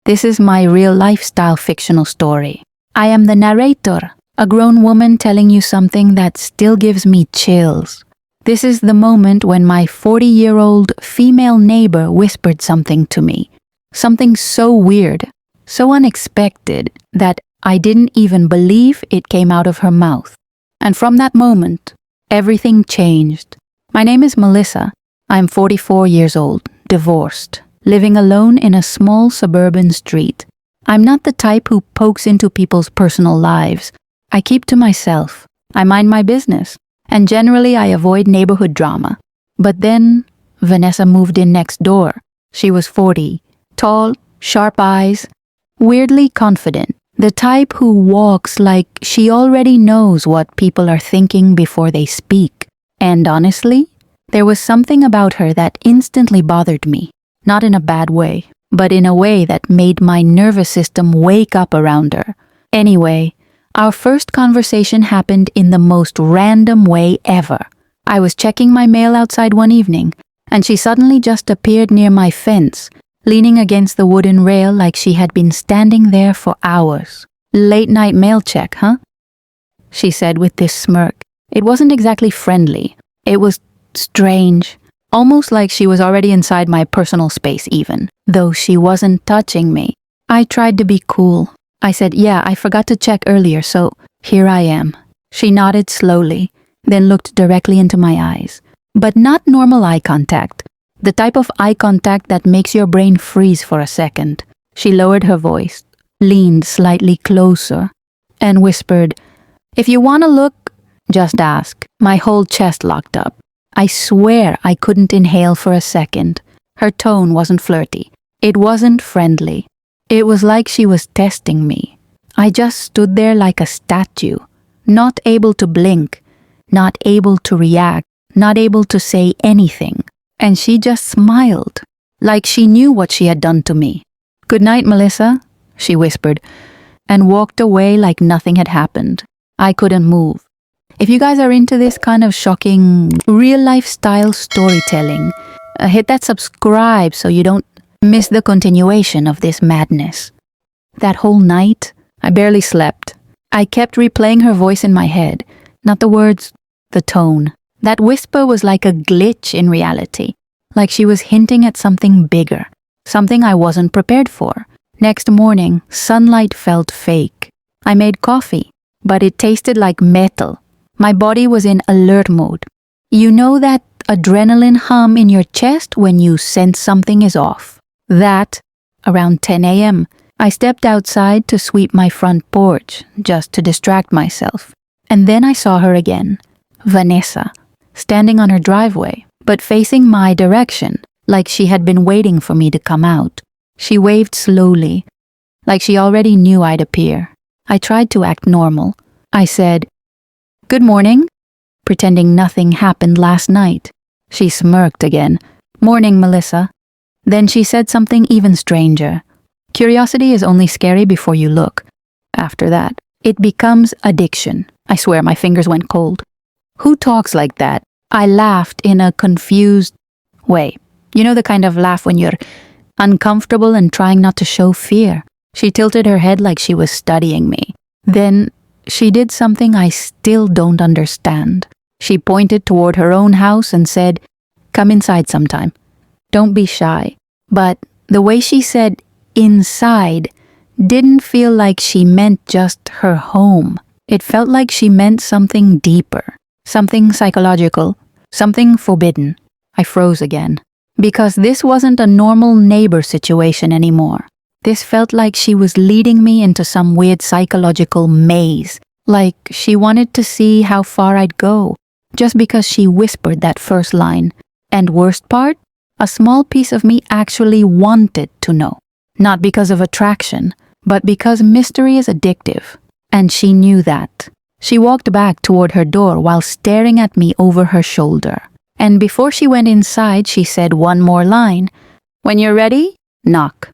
This is my real lifestyle fictional story. I am the narrator, a grown woman telling you something that still gives me chills. This is the moment when my 40-year-old female neighbor whispered something to me. Something so weird, so unexpected, that I didn't even believe it came out of her mouth. And from that moment, everything changed. My name is Melissa. I'm 44 years old, divorced, living alone in a small suburban street. I'm not the type who pokes into people's personal lives. I keep to myself. I mind my business. And generally I avoid neighborhood drama. But then, Vanessa moved in next door. She was 40, tall, sharp eyes, weirdly confident. The type who walks like she already knows what people are thinking before they speak. And honestly, there was something about her that instantly bothered me. Not in a bad way, but in a way that made my nervous system wake up around her. Anyway, our first conversation happened in the most random way ever. I was checking my mail outside one evening, and she suddenly just appeared near my fence, leaning against the wooden rail like she had been standing there for hours. "Late night mail check, huh?" she said with this smirk. It wasn't exactly friendly. It was strange. Almost like she was already inside my personal space even, though she wasn't touching me. I tried to be cool. I said, "Yeah, I forgot to check earlier, so here I am." She nodded slowly, then looked directly into my eyes. But not normal eye contact. The type of eye contact that makes your brain freeze for a second. She lowered her voice, leaned slightly closer, and whispered, "If you want to look, just ask." My whole chest locked up. I swear I couldn't inhale for a second. Her tone wasn't flirty. It wasn't friendly. It was like she was testing me. I just stood there like a statue, not able to blink, not able to react, not able to say anything. And she just smiled, like she knew what she had done to me. "Good night, Melissa," she whispered, and walked away like nothing had happened. I couldn't move. If you guys are into this kind of shocking, real-life style storytelling, hit that subscribe so you don't miss the continuation of this madness. That whole night, I barely slept. I kept replaying her voice in my head. Not the words, the tone. That whisper was like a glitch in reality, like she was hinting at something bigger, something I wasn't prepared for. Next morning, sunlight felt fake. I made coffee, but it tasted like metal. My body was in alert mode. You know that adrenaline hum in your chest when you sense something is off? That, around 10 a.m., I stepped outside to sweep my front porch, just to distract myself. And then I saw her again, Vanessa, standing on her driveway, but facing my direction, like she had been waiting for me to come out. She waved slowly, like she already knew I'd appear. I tried to act normal. I said, "Good morning," pretending nothing happened last night. She smirked again. "Morning, Melissa." Then she said something even stranger. Curiosity is only scary before you look. After that, it becomes addiction. I swear my fingers went cold. "Who talks like that?" I laughed in a confused way. You know the kind of laugh when you're uncomfortable and trying not to show fear. She tilted her head like she was studying me. Then she did something I still don't understand. She pointed toward her own house and said, "Come inside sometime. Don't be shy." But the way she said inside didn't feel like she meant just her home. It felt like she meant something deeper, something psychological, something forbidden. I froze again, because this wasn't a normal neighbor situation anymore. This felt like she was leading me into some weird psychological maze, like she wanted to see how far I'd go, just because she whispered that first line. And worst part, a small piece of me actually wanted to know. Not because of attraction, but because mystery is addictive. And she knew that. She walked back toward her door while staring at me over her shoulder. And before she went inside, she said one more line. "When you're ready, knock."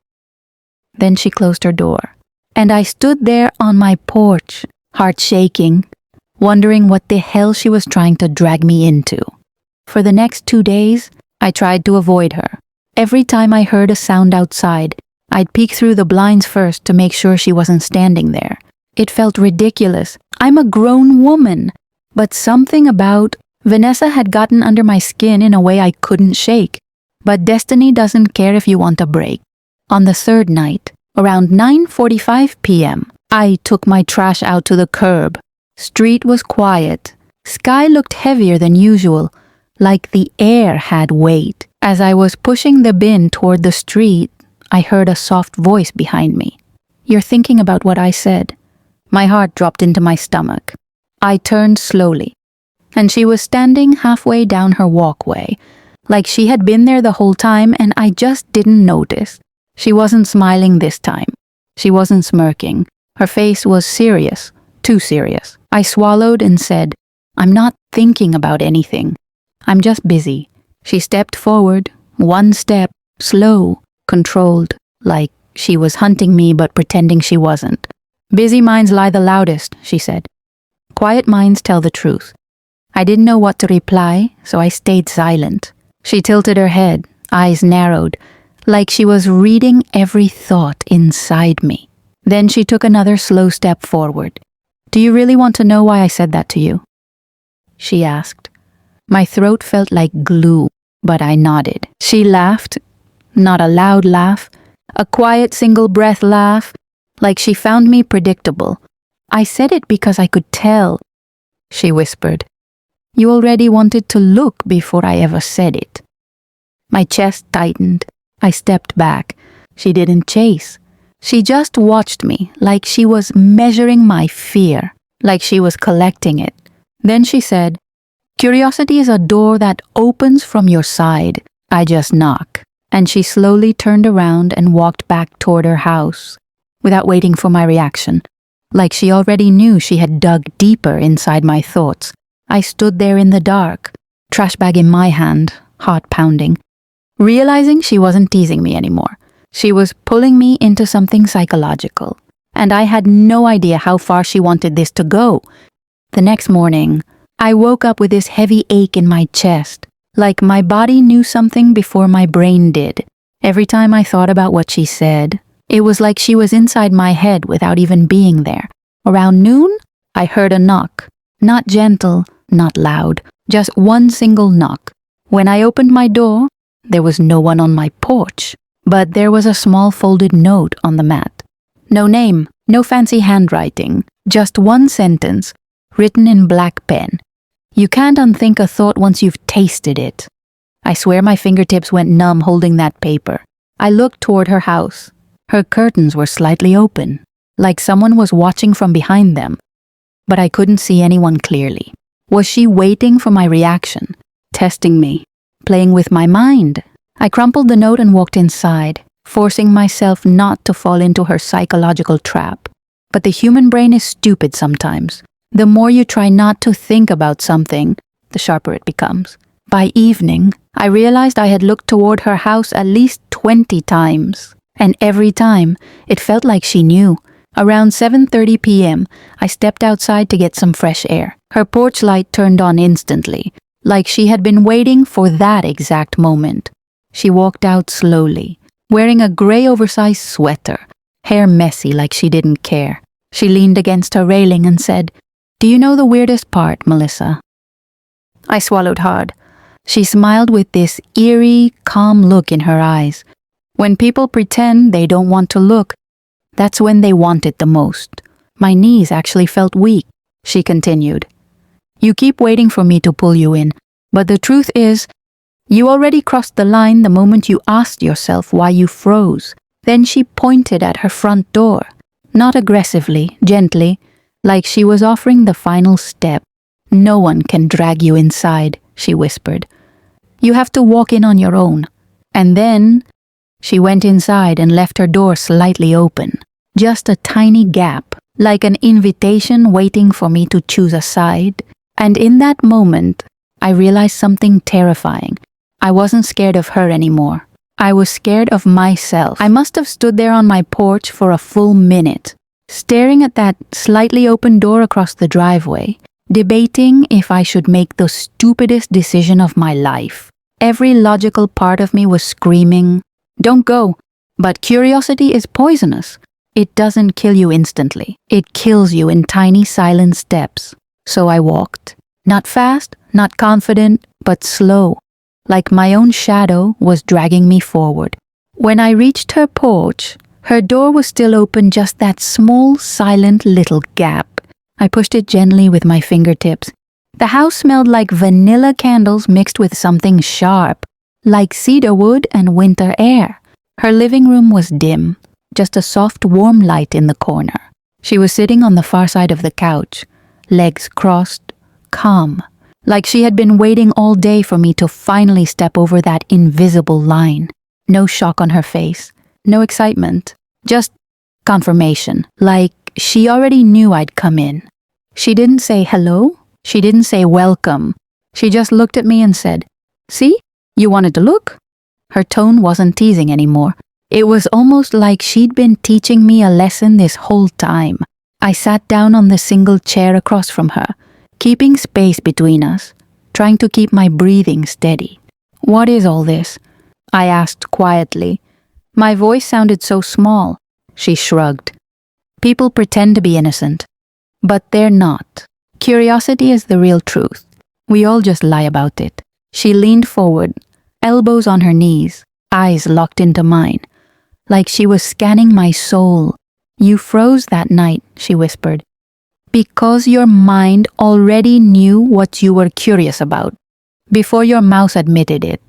Then she closed her door. And I stood there on my porch, heart shaking, wondering what the hell she was trying to drag me into. For the next 2 days, I tried to avoid her. Every time I heard a sound outside, I'd peek through the blinds first to make sure she wasn't standing there. It felt ridiculous. I'm a grown woman. But something about Vanessa had gotten under my skin in a way I couldn't shake. But destiny doesn't care if you want a break. On the third night, around 9:45 p.m., I took my trash out to the curb. Street was quiet. Sky looked heavier than usual, like the air had weight. As I was pushing the bin toward the street, I heard a soft voice behind me. "You're thinking about what I said." My heart dropped into my stomach. I turned slowly, and she was standing halfway down her walkway, like she had been there the whole time and I just didn't notice. She wasn't smiling this time. She wasn't smirking. Her face was serious, too serious. I swallowed and said, "I'm not thinking about anything. I'm just busy." She stepped forward, one step, slow, controlled, like she was hunting me but pretending she wasn't. "Busy minds lie the loudest," she said. "Quiet minds tell the truth." I didn't know what to reply, so I stayed silent. She tilted her head, eyes narrowed, like she was reading every thought inside me. Then she took another slow step forward. "Do you really want to know why I said that to you?" she asked. My throat felt like glue, but I nodded. She laughed, not a loud laugh, a quiet single-breath laugh, like she found me predictable. "I said it because I could tell," she whispered. "You already wanted to look before I ever said it." My chest tightened. I stepped back. She didn't chase. She just watched me, like she was measuring my fear, like she was collecting it. Then she said, "Curiosity is a door that opens from your side. I just knock." And she slowly turned around and walked back toward her house, without waiting for my reaction, like she already knew she had dug deeper inside my thoughts. I stood there in the dark, trash bag in my hand, heart pounding, realizing she wasn't teasing me anymore. She was pulling me into something psychological, and I had no idea how far she wanted this to go. The next morning, I woke up with this heavy ache in my chest, like my body knew something before my brain did. Every time I thought about what she said, it was like she was inside my head without even being there. Around noon, I heard a knock. Not gentle, not loud, just one single knock. When I opened my door, there was no one on my porch, but there was a small folded note on the mat. No name, no fancy handwriting, just one sentence, written in black pen. "You can't unthink a thought once you've tasted it." I swear my fingertips went numb holding that paper. I looked toward her house. Her curtains were slightly open, like someone was watching from behind them, but I couldn't see anyone clearly. Was she waiting for my reaction, testing me, playing with my mind? I crumpled the note and walked inside, forcing myself not to fall into her psychological trap. But the human brain is stupid sometimes. The more you try not to think about something, the sharper it becomes. By evening, I realized I had looked toward her house at least 20 times. And every time, it felt like she knew. Around 7:30 p.m., I stepped outside to get some fresh air. Her porch light turned on instantly, like she had been waiting for that exact moment. She walked out slowly, wearing a gray oversized sweater, hair messy like she didn't care. She leaned against her railing and said, "Do you know the weirdest part, Melissa?" I swallowed hard. She smiled with this eerie, calm look in her eyes. When people pretend they don't want to look, that's when they want it the most. My knees actually felt weak. She continued, "You keep waiting for me to pull you in, but the truth is, you already crossed the line the moment you asked yourself why you froze." Then she pointed at her front door, not aggressively, gently, like she was offering the final step. "No one can drag you inside," she whispered. "You have to walk in on your own." And then she went inside and left her door slightly open, just a tiny gap, like an invitation waiting for me to choose a side. And in that moment, I realized something terrifying. I wasn't scared of her anymore. I was scared of myself. I must have stood there on my porch for a full minute, staring at that slightly open door across the driveway, debating if I should make the stupidest decision of my life. Every logical part of me was screaming, "Don't go! But curiosity is poisonous. It doesn't kill you instantly. It kills you in tiny silent steps. So I walked. Not fast, not confident, but slow, like my own shadow was dragging me forward. When I reached her porch, her door was still open, just that small, silent little gap. I pushed it gently with my fingertips. The house smelled like vanilla candles mixed with something sharp, like cedar wood and winter air. Her living room was dim, just a soft, warm light in the corner. She was sitting on the far side of the couch, legs crossed, calm, like she had been waiting all day for me to finally step over that invisible line. No shock on her face, no excitement, just confirmation, like she already knew I'd come in. She didn't say hello, she didn't say welcome. She just looked at me and said, "See, you wanted to look?" Her tone wasn't teasing anymore. It was almost like she'd been teaching me a lesson this whole time. I sat down on the single chair across from her, keeping space between us, trying to keep my breathing steady. "What is all this?" I asked quietly. My voice sounded so small. She shrugged. "People pretend to be innocent, but they're not. Curiosity is the real truth. We all just lie about it." She leaned forward, elbows on her knees, eyes locked into mine, like she was scanning my soul. "You froze that night," she whispered, "because your mind already knew what you were curious about, before your mouth admitted it."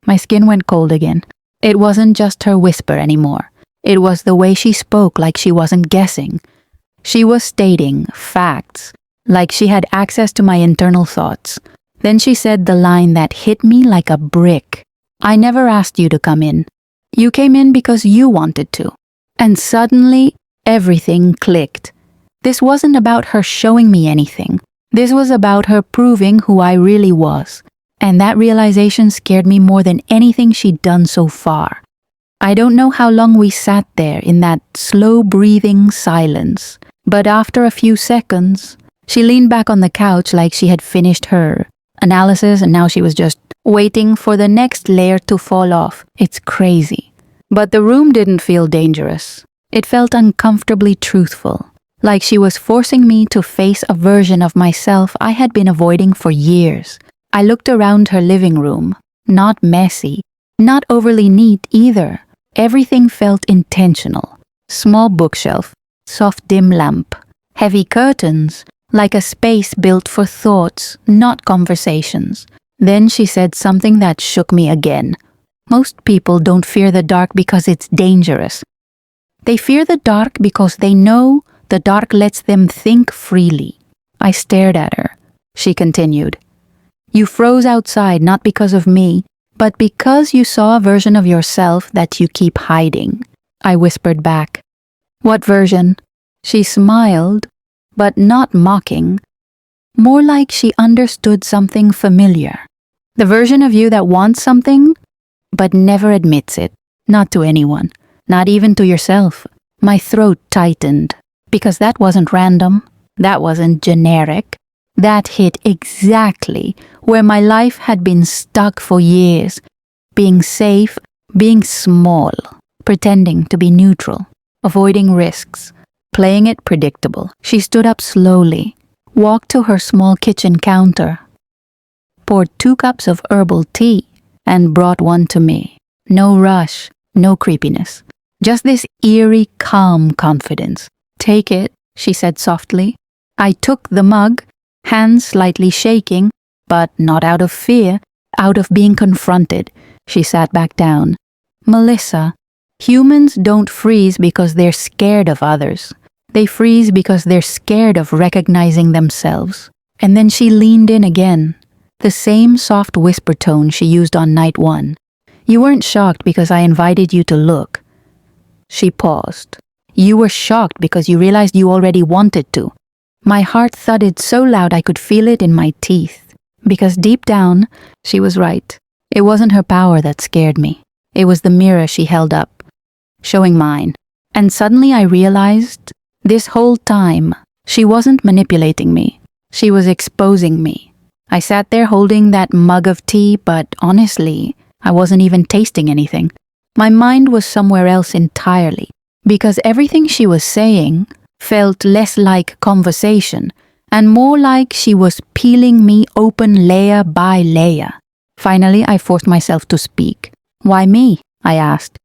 My skin went cold again. It wasn't just her whisper anymore. It was the way she spoke, like she wasn't guessing. She was stating facts, like she had access to my internal thoughts. Then she said the line that hit me like a brick. "I never asked you to come in. You came in because you wanted to." And suddenly, everything clicked. This wasn't about her showing me anything. This was about her proving who I really was. And that realization scared me more than anything she'd done so far. I don't know how long we sat there in that slow-breathing silence, but after a few seconds, she leaned back on the couch like she had finished her analysis and now she was just waiting for the next layer to fall off. It's crazy. But the room didn't feel dangerous. It felt uncomfortably truthful, like she was forcing me to face a version of myself I had been avoiding for years. I looked around her living room, not messy, not overly neat either. Everything felt intentional. Small bookshelf, soft dim lamp, heavy curtains, like a space built for thoughts, not conversations. Then she said something that shook me again. Most people don't fear the dark because it's dangerous. They fear the dark because they know the dark lets them think freely. I stared at her. She continued, "You froze outside not because of me, but because you saw a version of yourself that you keep hiding." I whispered back, "What version?" She smiled, but not mocking, more like she understood something familiar. "The version of you that wants something, but never admits it, not to anyone, not even to yourself." My throat tightened, because that wasn't random, that wasn't generic. That hit exactly where my life had been stuck for years, being safe, being small, pretending to be neutral, avoiding risks, playing it predictable. She stood up slowly, walked to her small kitchen counter, poured 2 cups of herbal tea, and brought one to me. No rush, no creepiness, just this eerie, calm confidence. "Take it," she said softly. I took the mug, hands slightly shaking, but not out of fear, out of being confronted. She sat back down. "Melissa, humans don't freeze because they're scared of others. They freeze because they're scared of recognizing themselves." And then she leaned in again, the same soft whisper tone she used on night 1. "You weren't shocked because I invited you to look." She paused. "You were shocked because you realized you already wanted to." My heart thudded so loud I could feel it in my teeth. Because deep down, she was right. It wasn't her power that scared me. It was the mirror she held up, showing mine. And suddenly I realized, this whole time, she wasn't manipulating me. She was exposing me. I sat there holding that mug of tea, but honestly, I wasn't even tasting anything. My mind was somewhere else entirely, because everything she was saying felt less like conversation and more like she was peeling me open layer by layer. Finally, I forced myself to speak. "Why me?" I asked.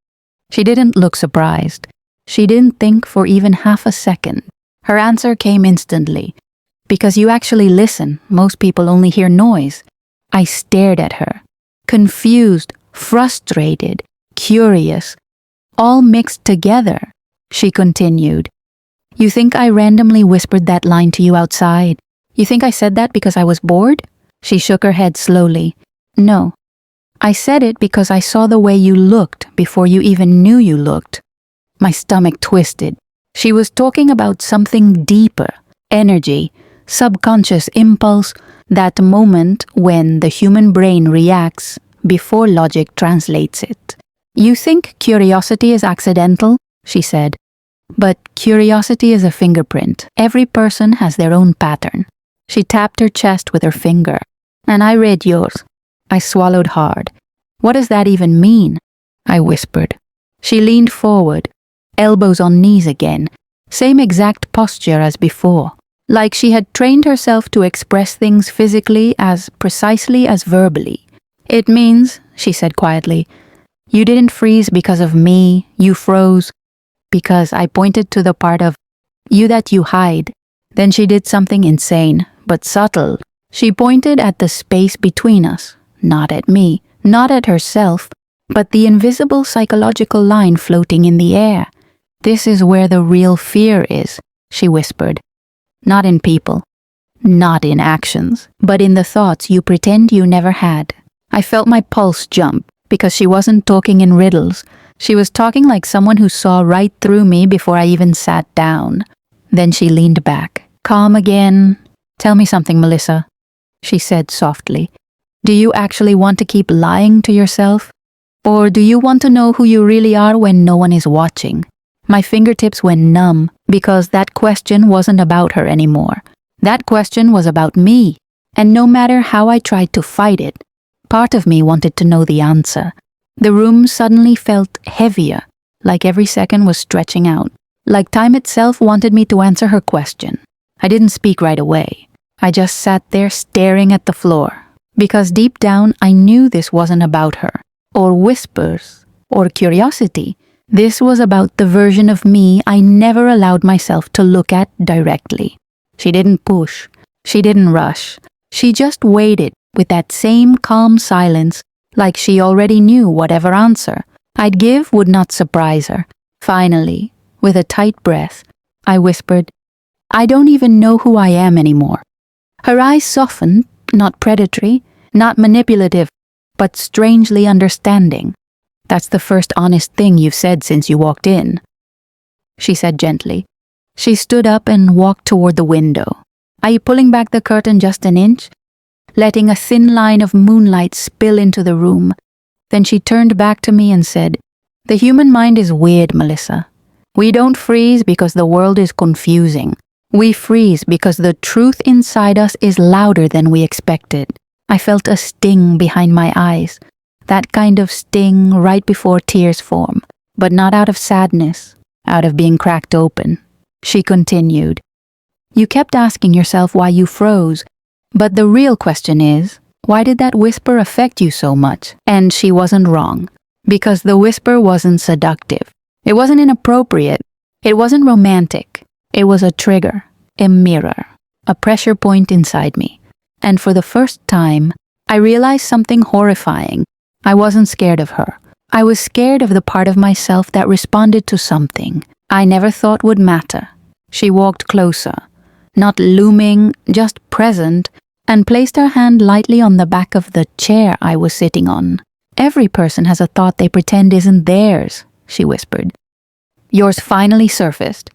She didn't look surprised. She didn't think for even half a second. Her answer came instantly. "Because you actually listen. Most people only hear noise." I stared at her, confused, frustrated, curious, all mixed together. She continued, "You think I randomly whispered that line to you outside? You think I said that because I was bored?" She shook her head slowly. "No. I said it because I saw the way you looked before you even knew you looked." My stomach twisted. She was talking about something deeper, energy, subconscious impulse, that moment when the human brain reacts before logic translates it. "You think curiosity is accidental?" she said. "But curiosity is a fingerprint. Every person has their own pattern." She tapped her chest with her finger. "And I read yours." I swallowed hard. "What does that even mean?" I whispered. She leaned forward, elbows on knees again, same exact posture as before, like she had trained herself to express things physically as precisely as verbally. "It means," she said quietly, "you didn't freeze because of me, you froze because," I pointed to the part of you that you hide. Then she did something insane, but subtle. She pointed at the space between us, not at me, not at herself, but the invisible psychological line floating in the air. "This is where the real fear is," she whispered. "Not in people, not in actions, but in the thoughts you pretend you never had." I felt my pulse jump, because she wasn't talking in riddles. She was talking like someone who saw right through me before I even sat down. Then she leaned back, calm again. "Tell me something, Melissa," she said softly. "Do you actually want to keep lying to yourself? Or do you want to know who you really are when no one is watching?" My fingertips went numb because that question wasn't about her anymore. That question was about me. And no matter how I tried to fight it, part of me wanted to know the answer. The room suddenly felt heavier, like every second was stretching out, like time itself wanted me to answer her question. I didn't speak right away. I just sat there staring at the floor, because deep down I knew this wasn't about her, or whispers, or curiosity. This was about the version of me I never allowed myself to look at directly. She didn't push. She didn't rush. She just waited with that same calm silence, like she already knew whatever answer I'd give would not surprise her. Finally, with a tight breath, I whispered, "I don't even know who I am anymore." Her eyes softened, not predatory, not manipulative, but strangely understanding. "That's the first honest thing you've said since you walked in," she said gently. She stood up and walked toward the window. "Are you pulling back the curtain just an inch?" letting a thin line of moonlight spill into the room. Then she turned back to me and said, "The human mind is weird, Melissa. We don't freeze because the world is confusing. We freeze because the truth inside us is louder than we expected." I felt a sting behind my eyes, that kind of sting right before tears form, but not out of sadness, out of being cracked open. She continued, "You kept asking yourself why you froze, but the real question is, why did that whisper affect you so much?" And she wasn't wrong, because the whisper wasn't seductive. It wasn't inappropriate. It wasn't romantic. It was a trigger, a mirror, a pressure point inside me. And for the first time, I realized something horrifying. I wasn't scared of her. I was scared of the part of myself that responded to something I never thought would matter. She walked closer, not looming, just present, and placed her hand lightly on the back of the chair I was sitting on. "Every person has a thought they pretend isn't theirs," she whispered. "Yours finally surfaced."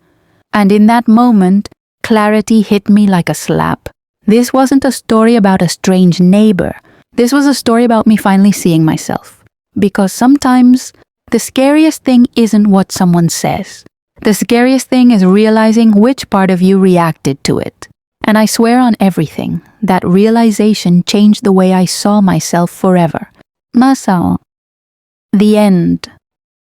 And in that moment, clarity hit me like a slap. This wasn't a story about a strange neighbor. This was a story about me finally seeing myself. Because sometimes, the scariest thing isn't what someone says. The scariest thing is realizing which part of you reacted to it. And I swear on everything, that realization changed the way I saw myself forever. Masao. The end.